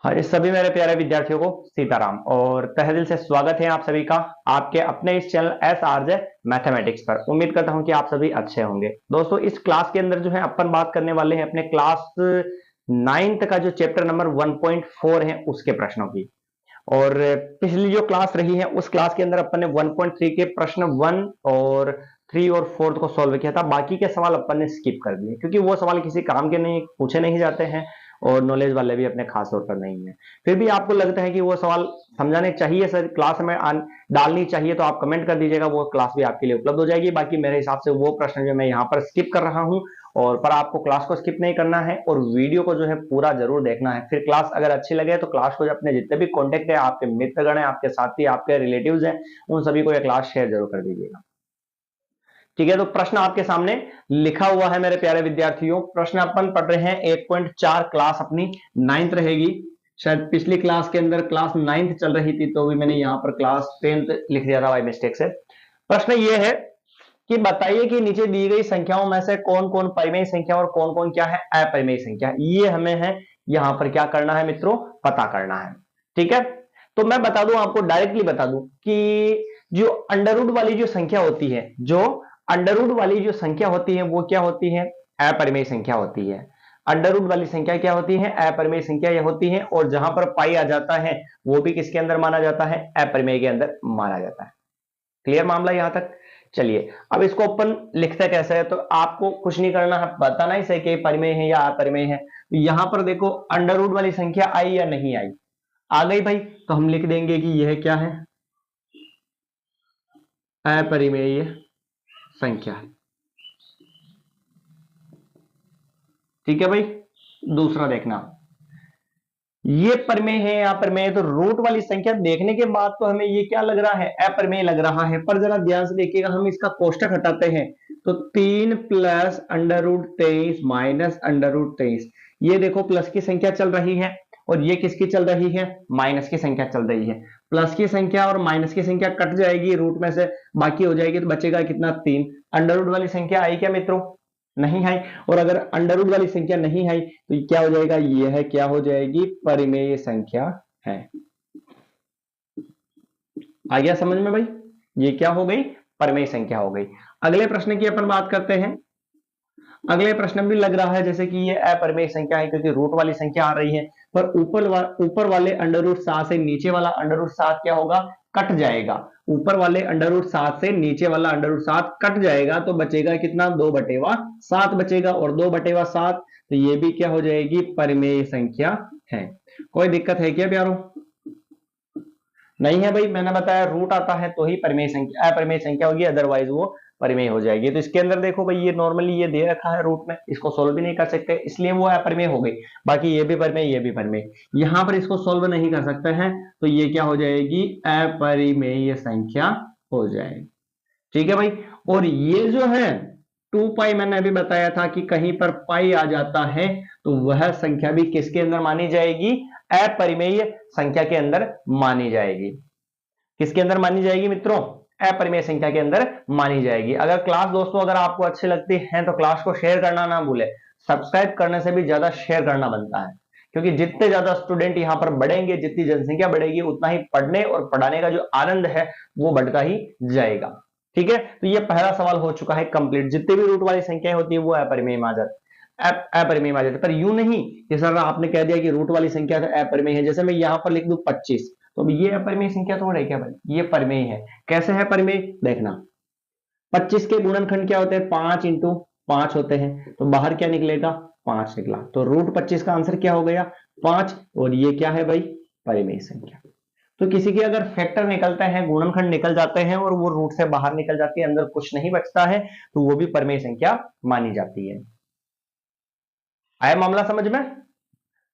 हाँ जी, सभी मेरे प्यारे विद्यार्थियों को सीताराम और तहे दिल से स्वागत है आप सभी का आपके अपने इस channel S R J mathematics पर। उम्मीद करता हूं कि आप सभी अच्छे होंगे। दोस्तों, इस क्लास के अंदर जो है अपन बात करने वाले हैं अपने क्लास नाइन्थ का जो चैप्टर नंबर 1.4 है उसके प्रश्नों की। और पिछली जो क्लास रही है उस क्लास के अंदर अपन ने 1.3 के प्रश्न 1 और 3 और 4 को सॉल्व किया था। बाकी के सवाल अपन ने स्किप कर दिए क्योंकि वो सवाल किसी काम के नहीं, पूछे नहीं जाते हैं और नॉलेज वाले भी अपने खास तौर पर नहीं है। फिर भी आपको लगता है कि वो सवाल समझाने चाहिए सर, क्लास में डालनी चाहिए, तो आप कमेंट कर दीजिएगा, वो क्लास भी आपके लिए उपलब्ध हो जाएगी। बाकी मेरे हिसाब से वो प्रश्न जो मैं यहाँ पर स्किप कर रहा हूँ, और पर आपको क्लास को स्किप नहीं करना है और वीडियो को जो है पूरा जरूर देखना है। फिर क्लास अगर अच्छी लगे तो क्लास को अपने जितने भी कॉन्टेक्ट है, आपके मित्रगण है, आपके साथी, आपके रिलेटिव्स हैं, उन सभी को यह क्लास शेयर जरूर कर दीजिएगा। ठीक है, तो प्रश्न आपके सामने लिखा हुआ है मेरे प्यारे विद्यार्थियों। प्रश्न अपन पढ़ रहे हैं 1.4, क्लास अपनी नाइन्थ रहेगी। शायद पिछली क्लास के अंदर क्लास नाइन्थ चल रही थी तो भी मैंने यहां पर क्लास 10th लिख दिया था बाय मिस्टेक से। प्रश्न ये है कि बताइए कि नीचे दी गई संख्याओं में से कौन कौन परिमेय संख्या और कौन कौन क्या है अपरिमेय संख्या। ये हमें है यहां पर क्या करना है मित्रों, पता करना है। ठीक है, तो मैं बता दूं, आपको डायरेक्टली बता दूं कि जो अंडर रूट वाली जो संख्या होती है, जो अंडर रूट वाली जो संख्या होती है वो क्या होती है, अपरिमेय संख्या होती है। अंडर रूट वाली संख्या क्या होती है, अपरिमेय संख्या ये होती है। और जहां पर पाई आ जाता है वो भी किसके अंदर माना जाता है, अपरिमेय के अंदर माना जाता है। क्लियर मामला यहां तक। चलिए, अब इसको अपन लिखते कैसे है, तो आपको कुछ नहीं करना है, बताना ही सही कि परिमेय है या अपरिमेय है। तो यहां पर देखो अंडर रूट वाली संख्या आई या नहीं आई, आ गई भाई, तो हम लिख देंगे कि यह क्या है, अपरिमेय संख्या। ठीक है भाई, दूसरा देखना, ये परिमेय है या अपरिमेय, तो रूट वाली संख्या देखने के बाद तो हमें ये क्या लग रहा है, अपरिमेय लग रहा है। पर जरा ध्यान से देखिएगा, हम इसका कोष्टक हटाते हैं तो 3 plus under root 23 minus under root 23, ये देखो प्लस की संख्या चल रही है और ये किसकी चल रही है, माइनस की संख्या चल रही है। प्लस की संख्या और माइनस की संख्या कट जाएगी रूट में से, बाकी हो जाएगी, तो बचेगा कितना, 3। अंडर रूट वाली संख्या आई क्या मित्रों, नहीं आई। और अगर अंडर रूट वाली संख्या नहीं आई तो ये क्या हो जाएगा, ये है क्या हो जाएगी, परिमेय संख्या है। आ गया समझ में भाई, ये क्या हो गई, परिमेय संख्या हो गई। अगले प्रश्न की अपन बात करते हैं। अगले प्रश्न भी लग रहा है जैसे कि ये अपरिमेय संख्या है क्योंकि रूट वाली संख्या आ रही है। पर ऊपर वाले अंडर रूट 7 से नीचे वाला अंडर रूट 7 क्या होगा, कट जाएगा। ऊपर वाले अंडर रूट 7 से नीचे वाला अंडर रूट 7 कट जाएगा, तो बचेगा कितना, 2/7 बचेगा। और 2/7 तो ये भी क्या हो जाएगी, परिमेय संख्या है। कोई दिक्कत है क्या प्यारो, नहीं है भाई, मैंने बताया रूट आता है तो ही परिमेय संख्या अपरिमेय संख्या होगी, अदरवाइज वो परिमेय हो जाएगी। तो इसके अंदर देखो भाई, ये नॉर्मली ये दे रखा है रूट में, इसको सोल्व भी नहीं कर सकते, इसलिए वो अपरिमेय हो गई। बाकी ये भी परिमेय, ये भी परिमेय, यहां पर इसको सोल्व नहीं कर सकते हैं, तो ये क्या हो जाएगी, अपरिमेय संख्या हो जाएगी। ठीक है भाई। और ये जो है 2 पाई, मैंने अभी बताया था कि कहीं पर पाई आ जाता है तो वह संख्या भी किसके अंदर मानी जाएगी, अपरिमेय संख्या के अंदर मानी जाएगी। किसके अंदर मानी जाएगी मित्रों, अपरिमेय संख्या के अंदर मानी जाएगी। अगर क्लास दोस्तों अगर आपको अच्छी लगती है तो क्लास को शेयर करना ना भूले। सब्सक्राइब करने से भी ज्यादा शेयर करना बनता है, क्योंकि जितने ज्यादा स्टूडेंट यहां पर बढ़ेंगे, जितनी जनसंख्या बढ़ेगी, उतना ही पढ़ने और पढ़ाने का जो आनंद है वो बढ़ता ही जाएगा। ठीक है, तो ये पहला सवाल हो चुका है कंप्लीट। जितनी भी रूट वाली संख्याएं होती है वो अपरिमेय में आ जाती, अपरिमेय में आ जाती है। पर यूं नहीं कि सर आपने कह दिया कि रूट वाली संख्या अपरिमेय है, जैसे मैं यहां पर लिख दूं 25, तो ये अपरिमेय संख्या थोड़ा है क्या भाई, ये परिमेय है। कैसे है परिमेय, देखना, 25 के गुणनखंड क्या होते हैं, 5 × 5 होते हैं, तो बाहर क्या निकलेगा, 5 निकला, तो रूट 25 का आंसर क्या हो गया, 5। और ये क्या है भाई, परिमेय संख्या। तो किसी के अगर फैक्टर निकलते हैं, गुणनखंड निकल जाते हैं और वो रूट से बाहर निकल जाती है, अंदर कुछ नहीं बचता है, तो वो भी परिमेय संख्या मानी जाती है। आया मामला समझ में।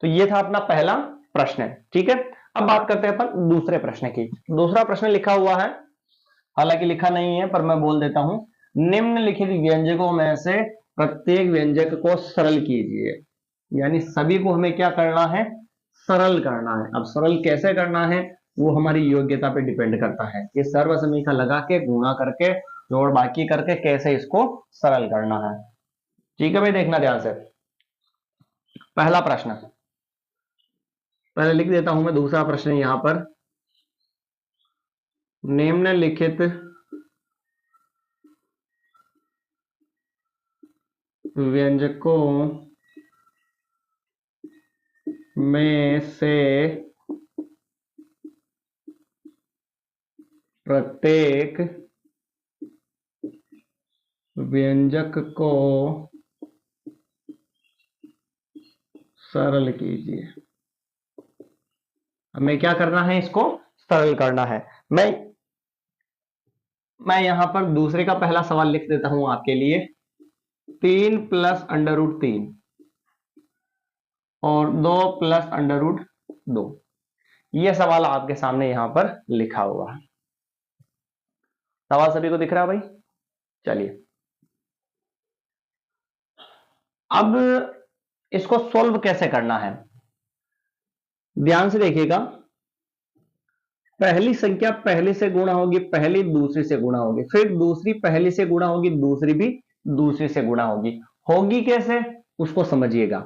तो ये था अपना पहला प्रश्न। ठीक है, अब बात करते हैं अपन दूसरे प्रश्न की। दूसरा प्रश्न लिखा हुआ है, हालांकि लिखा नहीं है पर मैं बोल देता हूं, निम्नलिखित व्यंजकों में से प्रत्येक व्यंजक को सरल कीजिए। यानी सभी को हमें क्या करना है, सरल करना है। अब सरल कैसे करना है वो हमारी योग्यता पे डिपेंड करता है कि सर्व समीकरण लगा के, गुणा करके, जोड़ बाकी करके कैसे इसको सरल करना है। ठीक है भाई, देखना ध्यान से। पहला प्रश्न, पहले लिख देता हूं मैं दूसरा प्रश्न यहां पर। निम्नलिखित व्यंजकों में से प्रत्येक व्यंजक को सरल कीजिए। हमें क्या करना है, इसको सरल करना है। मैं यहां पर दूसरे का पहला सवाल लिख देता हूं आपके लिए। 3 प्लस अंडर रूट 3 और 2 प्लस अंडर रूट 2, यह सवाल आपके सामने यहां पर लिखा हुआ है। सवाल सभी को दिख रहा है भाई? चलिए, अब इसको सॉल्व कैसे करना है, ध्यान से देखिएगा। पहली संख्या पहली से गुणा होगी, पहली दूसरी से गुणा होगी, फिर दूसरी पहली से गुणा होगी, दूसरी भी दूसरी से गुणा होगी। होगी कैसे, उसको समझिएगा।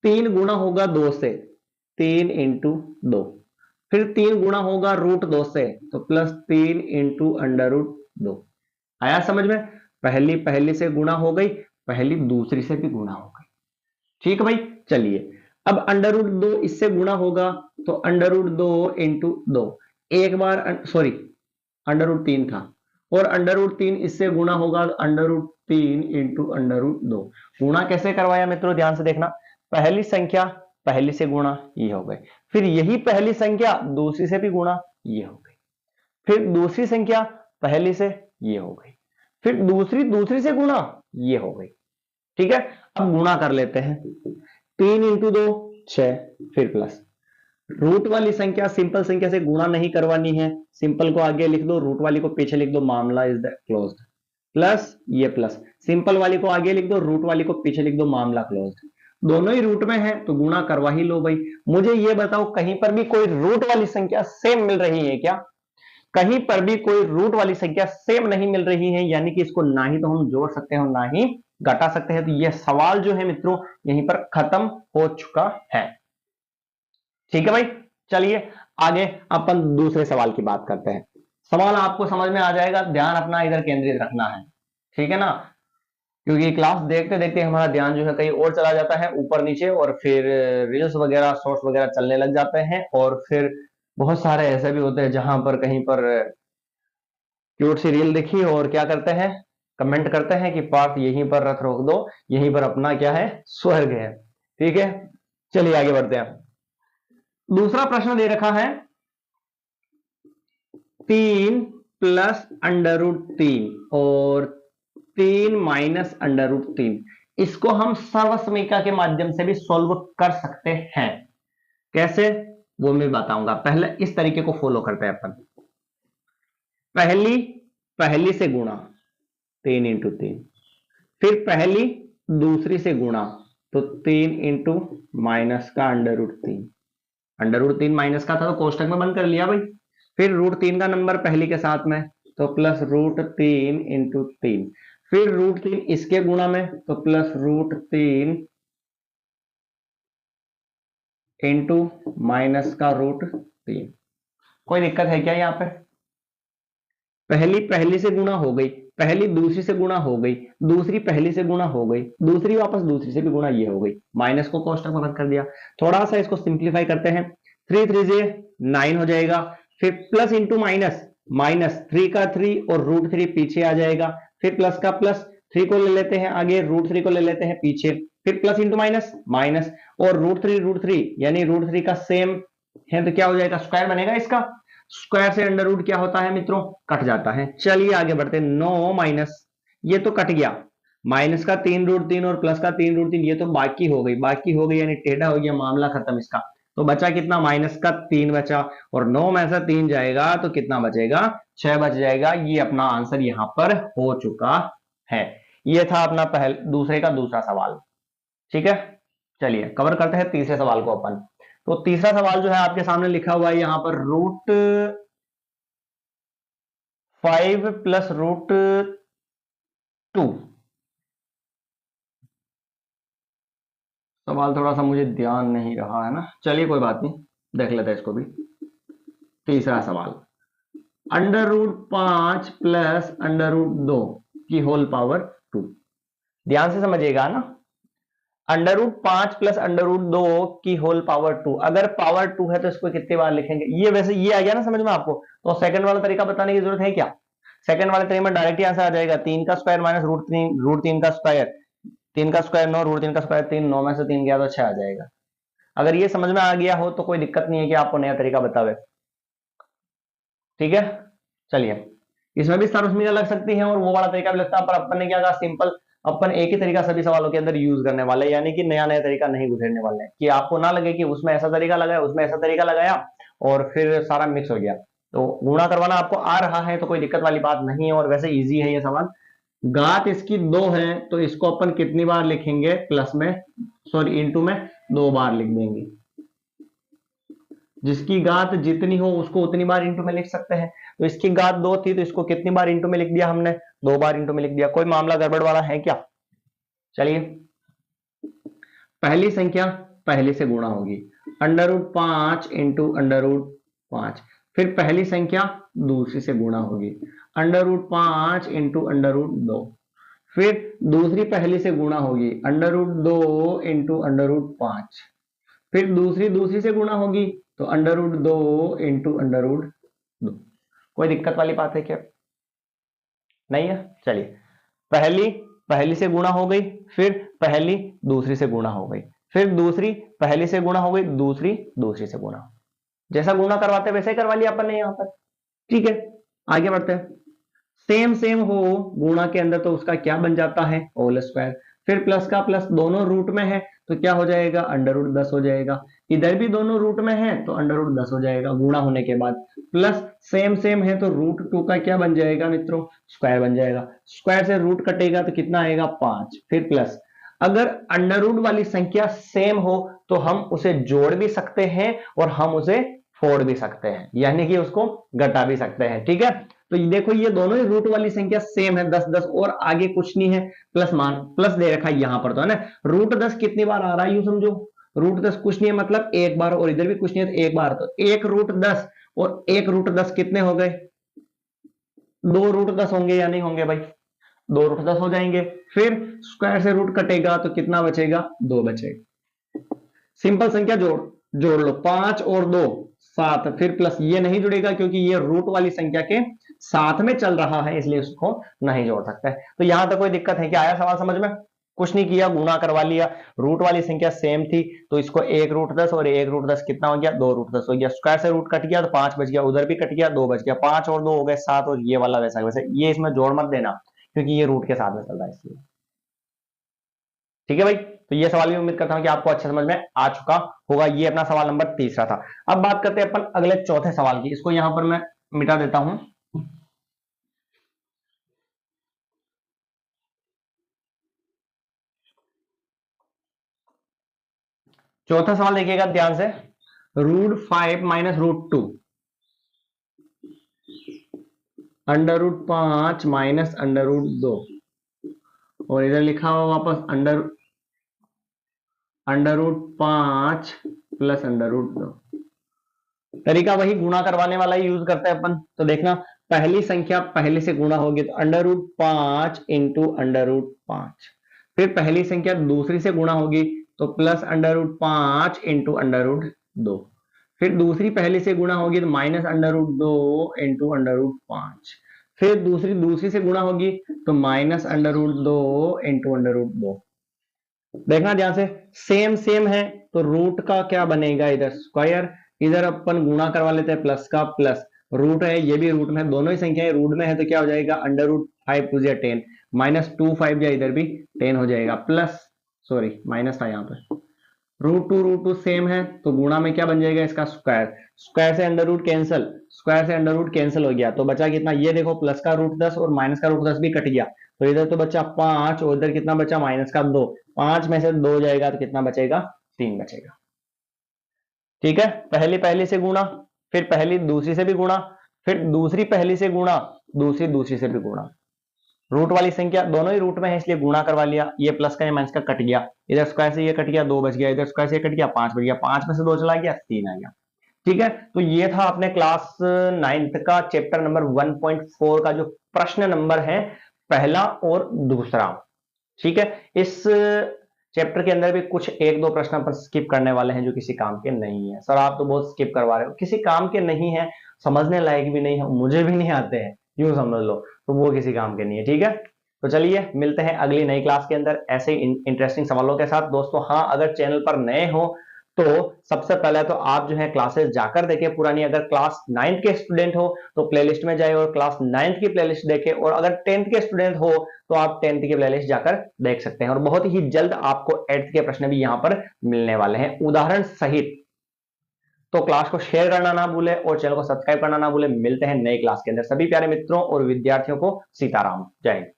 3 गुणा होगा 2 से, 3 इंटू 2। फिर 3 गुणा होगा रूट 2 से, तो प्लस 3 इंटू अंडर रूट 2। आया समझ में? पहली पहली से गुणा हो गई, पहली दूसरी से भी गुणा हो गई। ठीक है भाई, चलिए अब अंडर रूट 2 इससे गुणा होगा, तो अंडर रूट 2 इंटू 2। एक बार सॉरी, अंडर रूट 3 था, और अंडर रूट 3 इससे गुणा होगा, under root 3 into under root 2। गुणा कैसे करवाया मित्रों, ध्यान से देखना। पहली संख्या पहली से गुणा, ये हो गई। फिर यही पहली संख्या दूसरी से भी गुणा, ये हो गई। फिर दूसरी संख्या पहली से, ये हो गई। फिर दूसरी दूसरी से गुणा, ये हो गई। ठीक है, अब गुणा कर लेते हैं। 3 इंटू 2 6, फिर प्लस। रूट वाली संख्या सिंपल संख्या से गुणा नहीं करवानी है, सिंपल को आगे लिख दो, रूट वाली को पीछे लिख दो, मामला इज द क्लोज्ड। प्लस ये प्लस, सिंपल वाली को आगे लिख दो, रूट वाली को पीछे लिख दो, मामला क्लोज्ड। दोनों ही रूट में है तो गुणा करवा ही लो भाई। मुझे ये बताओ, कहीं पर भी कोई रूट वाली संख्या सेम मिल रही है क्या? कहीं पर भी कोई रूट वाली संख्या सेम नहीं मिल रही है, यानी कि इसको ना ही तो हम जोड़ सकते हैं और ना ही घटा सकते हैं। तो यह सवाल जो है मित्रों यहीं पर खत्म हो चुका है। ठीक है भाई, चलिए आगे अपन दूसरे सवाल की बात करते हैं। सवाल आपको समझ में आ जाएगा, ध्यान अपना इधर केंद्रित रखना है, ठीक है ना? क्योंकि क्लास देखते देखते हमारा ध्यान जो है कहीं और चला जाता है, ऊपर नीचे, और फिर रील्स वगैरह शॉर्ट्स वगैरह चलने लग जाते हैं। और फिर बहुत सारे ऐसे भी होते हैं जहां पर कहीं पर क्यूट सी रील देखी और क्या करते हैं, कमेंट करते हैं कि पार्थ यहीं पर रथ रोक दो, यहीं पर अपना क्या है, स्वर्ग है। ठीक है, चलिए आगे बढ़ते हैं। दूसरा प्रश्न दे रखा है 3 प्लस अंडर रूट 3 और 3 माइनस अंडर रूट 3। इसको हम सर्वसमीकरण के माध्यम से भी सॉल्व कर सकते हैं। कैसे, वो मैं बताऊंगा। पहले इस तरीके को फॉलो करते हैं अपन। पहली पहली से गुणा 3 इंटू 3, फिर पहली दूसरी से गुणा, तो 3 इंटू माइनस का under root 3। Under root 3 minus का था तो कोष्टक में बंद कर लिया भाई। फिर रूट 3 का नंबर पहली के साथ में, तो प्लस रूट 3 इंटू 3। फिर रूट 3 इसके गुणा में, तो प्लस रूट 3 इंटू माइनस का रूट 3। कोई दिक्कत है क्या यहाँ पे? पहली पहली से गुणा हो गई, पहली दूसरी से गुणा हो गई, दूसरी पहली से गुणा हो गई, दूसरी वापस दूसरी से भी गुणा, ये हो गई। माइनस को कोष्टक में बंद कर दिया। थोड़ा सा इसको सिंप्लीफाई करते हैं। 3 3 से 9 हो जाएगा। फिर प्लस इंटू माइनस, माइनस 3 का 3 और रूट 3 पीछे आ जाएगा। फिर प्लस का प्लस, 3 को ले लेते हैं आगे, रूट 3 को ले लेते हैं पीछे। फिर प्लस इंटू माइनस, माइनस और रूट 3 यानी रूट 3 का सेम है, तो क्या हो जाएगा, स्क्वायर बनेगा इसका। स्क्वायर से अंडर रूट क्या होता है मित्रों, कट जाता है। चलिए आगे बढ़ते हैं। 9 माइनस, ये तो कट गया, माइनस का 3 रूट 3 और प्लस का 3 रूट 3, ये तो बाकी हो गई, बाकी हो गई यानी टेढ़ा हो गया, मामला खत्म इसका। तो बचा कितना, माइनस का 3 बचा, और 9 में से 3 जाएगा तो कितना बचेगा, 6 बच जाएगा। ये अपना आंसर यहां पर हो चुका है। ये था अपना दूसरे का दूसरा सवाल। ठीक है, चलिए कवर करते हैं तीसरे सवाल को अपन। तो तीसरा सवाल जो है आपके सामने लिखा हुआ है यहां पर, रूट 5 प्लस रूट 2। सवाल थोड़ा सा मुझे ध्यान नहीं रहा है ना, चलिए कोई बात नहीं। देख लेते हैं इसको भी। तीसरा सवाल, √5 प्लस √2 की होल पावर 2। ध्यान से समझिएगा ना, √5 प्लस √2 की होल पावर 2। अगर पावर 2 है तो इसको कितनी बार लिखेंगे, ये वैसे ये आ गया ना समझ में आपको, तो सेकंड वाला तरीका बताने की जरूरत है क्या? सेकंड वाले तरीके में डायरेक्ट आंसर आ जाएगा, 3 का स्क्वायर माइनस √3 का स्क्वायर, 3 का स्क्वायर 9, √3 का स्क्वायर 3, 9 में से 3 गया तो 6 आ जाएगा। अगर ये समझ में आ गया हो तो कोई दिक्कत नहीं है कि आपको नया तरीका बतावे। ठीक है, चलिए, इसमें भी सरसमियां लग सकती हैं और वो वाला तरीका भी लगता है, पर अपन ने क्या कहा, सिंपल अपन एक ही तरीका सभी सवालों के अंदर यूज करने वाले, यानी कि नया नया तरीका नहीं गुजरने वाले हैं, कि आपको ना लगे कि उसमें ऐसा तरीका लगाया, उसमें ऐसा तरीका लगाया और फिर सारा मिक्स हो गया। तो गुणा करवाना आपको आ रहा है तो कोई दिक्कत वाली बात नहीं है, और वैसे इजी है ये सवाल। घात इसकी 2 है तो इसको अपन कितनी बार लिखेंगे, प्लस में, सॉरी इंटू में 2 बार लिख देंगे। जिसकी घात जितनी हो उसको उतनी बार इंटू में लिख सकते हैं। तो इसकी घात 2 थी तो इसको कितनी बार इंटू में लिख दिया हमने, 2 बार इंटू में लिख दिया। कोई मामला गड़बड़ वाला है क्या? चलिए, पहली संख्या पहले से गुणा होगी, √5 इंटू √5। फिर पहली संख्या दूसरी से गुणा होगी, √5 इंटू √2। फिर दूसरी पहली से गुणा होगी, √2 इंटू √5। फिर दूसरी से गुणा होगी तो √2 इंटू √2। कोई दिक्कत वाली बात है क्या? नहीं है। चलिए, पहली से गुणा हो गई, फिर पहली दूसरी से गुणा हो गई, फिर दूसरी पहली से गुणा हो गई, दूसरी से गुणा। जैसा गुणा करवाते वैसे ही करवा लिया अपन ने यहां पर। ठीक है, आगे बढ़ते हैं। सेम हो गुणा के अंदर तो उसका क्या बन जाता है, होल स्क्वायर। फिर प्लस का प्लस दोनों रूट में है तो क्या हो जाएगा, √10 हो जाएगा। इधर भी दोनों रूट में है तो √10 हो जाएगा गुणा होने के बाद। प्लस सेम है तो √2 का क्या बन जाएगा मित्रों, स्क्वायर बन जाएगा। स्क्वायर से रूट कटेगा तो कितना आएगा, 5। फिर प्लस, अगर अंडर वाली संख्या सेम हो तो हम उसे जोड़ भी सकते हैं और हम उसे फोड़ भी सकते हैं, यानी कि उसको घटा भी सकते हैं। ठीक है, तो देखो ये दोनों ही रूट वाली संख्या सेम है, 10 और आगे कुछ नहीं है, प्लस मान प्लस दे रखा है यहां पर तो है ना। √10 कितनी बार आ रहा है, यूं समझो, √10 कुछ नहीं है मतलब एक बार, और इधर भी कुछ नहीं है तो एक बार, तो एक √10 और एक √10 कितने हो गए, 2 √10 होंगे या नहीं होंगे भाई, 2 √10 हो जाएंगे। फिर स्क्वायर से रूट कटेगा तो कितना बचेगा, 2 बचेगा। सिंपल संख्या जोड़ लो, 5 और 2 7। फिर प्लस ये नहीं जुड़ेगा क्योंकि ये रूट वाली संख्या के साथ में चल रहा है, इसलिए उसको नहीं जोड़ सकते। तो यहां तक कोई दिक्कत है क्या, आया सवाल समझ में? कुछ नहीं किया, गुणा करवा लिया, रूट वाली संख्या सेम थी तो इसको 1 √10 और 1 √10 कितना हो गया, 2 √10 हो गया। स्क्वायर से रूट कट गया तो 5 बच गया, उधर भी कट गया, 2 बच गया। 5 और 2 हो गए 7, और ये वाला वैसा वैसे, ये इसमें जोड़ मत देना क्योंकि ये रूट के साथ में चल रहा है इसलिए। ठीक है भाई, तो ये सवाल भी उम्मीद करता हूं कि आपको अच्छा समझ में आ चुका होगा। ये अपना सवाल नंबर तीसरा था। अब बात करते हैं अपन अगले चौथे सवाल की। इसको यहां पर मैं मिटा देता हूं। चौथा सवाल देखिएगा ध्यान से, √5 माइनस √2, √5 माइनस √2, और इधर लिखा हुआ वापस √5 प्लस √2। तरीका वही गुणा करवाने वाला ही यूज करते हैं अपन। तो देखना, पहली संख्या पहले से गुणा होगी तो √5 इंटू √5। फिर पहली संख्या दूसरी से गुणा होगी तो प्लस √5 इंटू √2। फिर दूसरी पहली से गुणा होगी तो माइनस √2 इंटू √5। फिर दूसरी से गुणा होगी तो माइनस √2 इंटू √2। देखना ध्यान से, सेम है तो रूट का क्या बनेगा, इधर स्क्वायर, इधर अपन गुणा करवा लेते हैं प्लस का प्लस, रूट है ये भी रूट में, दोनों ही संख्याएं रूट में है तो क्या हो जाएगा, √5 2 10, माइनस 2 5 इधर भी 10 हो जाएगा, प्लस सॉरी माइनस था यहाँ पर, √2 सेम है तो गुणा में क्या बन जाएगा इसका स्क्वायर, स्क्वायर से अंडर रूट कैंसिल, स्क्वायर से अंडर रूट कैंसिल हो गया तो बचा कितना, ये देखो प्लस का √10 और माइनस का √10 भी कट गया तो इधर तो बचा 5 और इधर कितना बचा माइनस का 2, 5 में से 2 जाएगा तो कितना बचेगा, 3 बचेगा। ठीक है, पहली से गुणा, फिर पहली दूसरी से भी गुणा, फिर दूसरी पहली से गुणा, दूसरी से भी गुणा, रूट वाली संख्या दोनों ही रूट में है इसलिए गुणा करवा लिया, ये प्लस का या माइनस का कट गया, इधर स्क्वायर से ये कट गया 2 बच गया, इधर स्क्वायर से कट गया 5 बच गया, 5 में से 2 चला गया 3 आ गया। ठीक है, तो ये था अपने क्लास 9th का चैप्टर नंबर 1.4 का जो प्रश्न नंबर है पहला और दूसरा। ठीक है, इस चैप्टर के अंदर भी कुछ एक दो प्रश्न पर स्किप करने वाले हैं जो किसी काम के नहीं है। सर आप तो बहुत स्किप करवा रहे हो, किसी काम के नहीं है, समझने लायक भी नहीं है, मुझे भी नहीं आते हैं, यूं समझ लो, तो वो किसी काम के नहीं है। ठीक है, तो चलिए मिलते हैं अगली नई क्लास के अंदर ऐसे ही इंटरेस्टिंग सवालों के साथ। दोस्तों हाँ, अगर चैनल पर नए हो तो सबसे पहले तो आप जो है क्लासेस जाकर देखें पुरानी। अगर क्लास 9th के स्टूडेंट हो तो प्लेलिस्ट में जाए और क्लास 9th की प्लेलिस्ट देखें, और अगर 10th के स्टूडेंट हो तो आप 10th की प्लेलिस्ट जाकर देख सकते हैं। और बहुत ही जल्द आपको 8th के प्रश्न भी यहां पर मिलने वाले हैं उदाहरण सहित। तो क्लास को शेयर करना ना भूले और चैनल को सब्सक्राइब करना ना भूले। मिलते हैं नई क्लास के अंदर। सभी प्यारे मित्रों और विद्यार्थियों को सीताराम, जय हिंद।